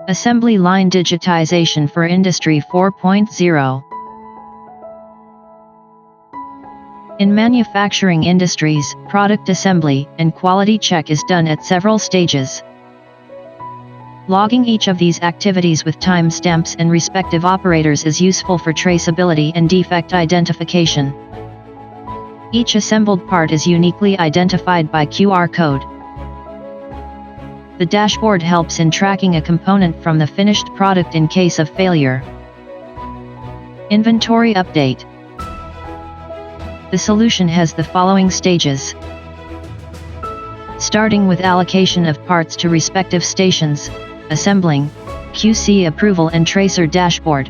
Assembly line digitization for Industry 4.0. In manufacturing industries, product assembly and quality check is done at several stages. Logging each of these activities with timestamps and respective operators is useful for traceability and defect identification. Each assembled part is uniquely identified by QR code. The dashboard helps in tracking a component from the finished product in case of failure. Inventory update. The solution has the following stages. Starting with allocation of parts to respective stations, assembling, QC approval and tracer dashboard.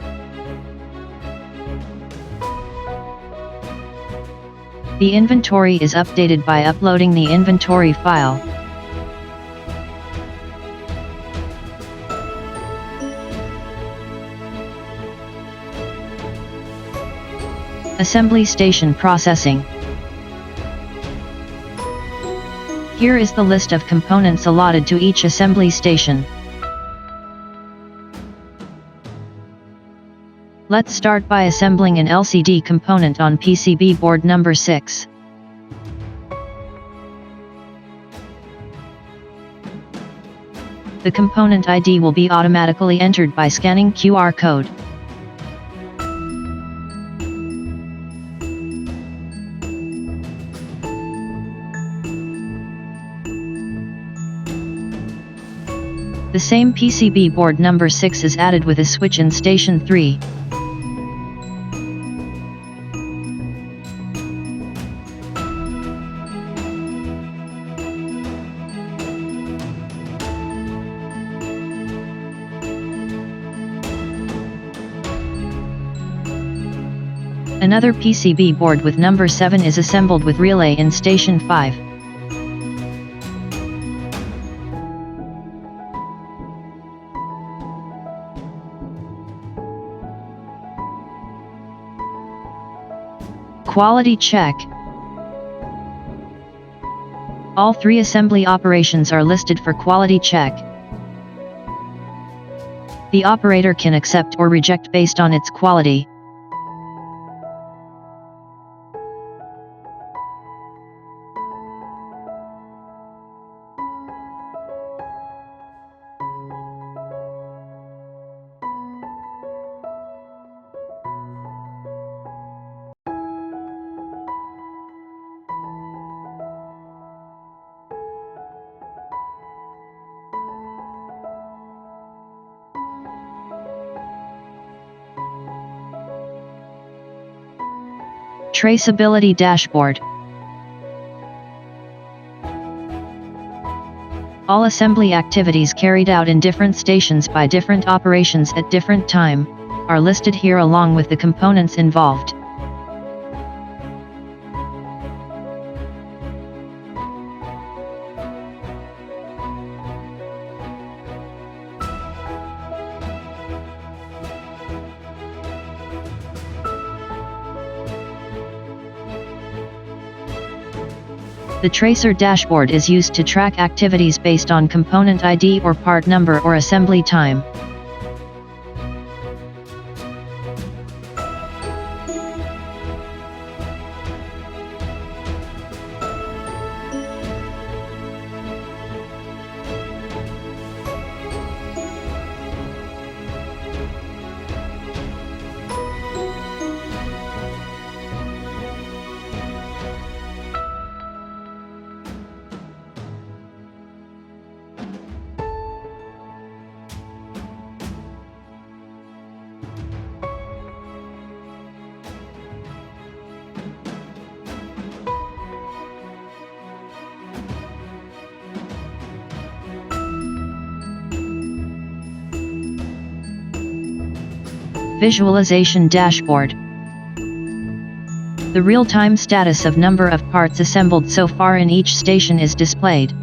The inventory is updated by uploading the inventory file. Assembly station processing. Here is the list of components allotted to each assembly station. Let's start by assembling an LCD component on PCB board number 6. The component ID will be automatically entered by scanning QR code. The same PCB board number 6 is added with a switch in station 3. Another PCB board with number 7 is assembled with relay in station 5. Quality check. All 3 assembly operations are listed for quality check. The operator can accept or reject based on its quality. Traceability dashboard. All assembly activities carried out in different stations by different operations at different time are listed here along with the components involved. The tracer dashboard is used to track activities based on component ID or part number or assembly time. Visualization dashboard. The real-time status of number of parts assembled so far in each station is displayed.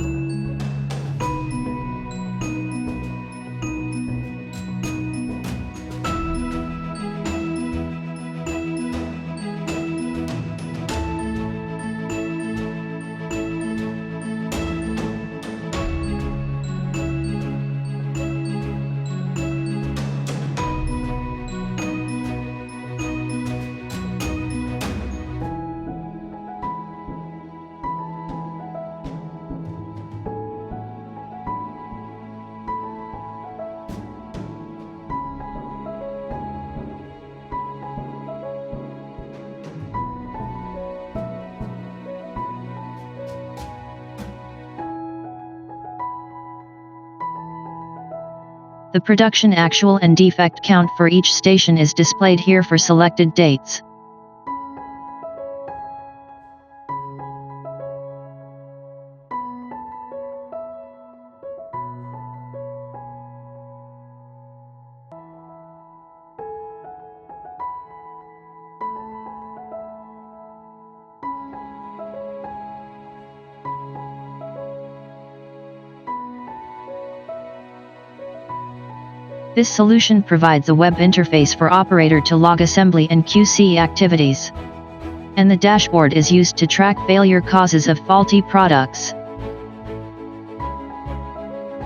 The production actual and defect count for each station is displayed here for selected dates. This solution provides a web interface for operator to log assembly and QC activities. And the dashboard is used to track failure causes of faulty products.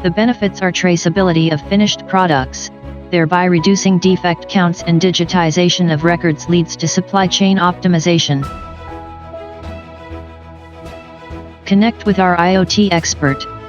The benefits are traceability of finished products, thereby reducing defect counts, and digitization of records leads to supply chain optimization. Connect with our IoT expert.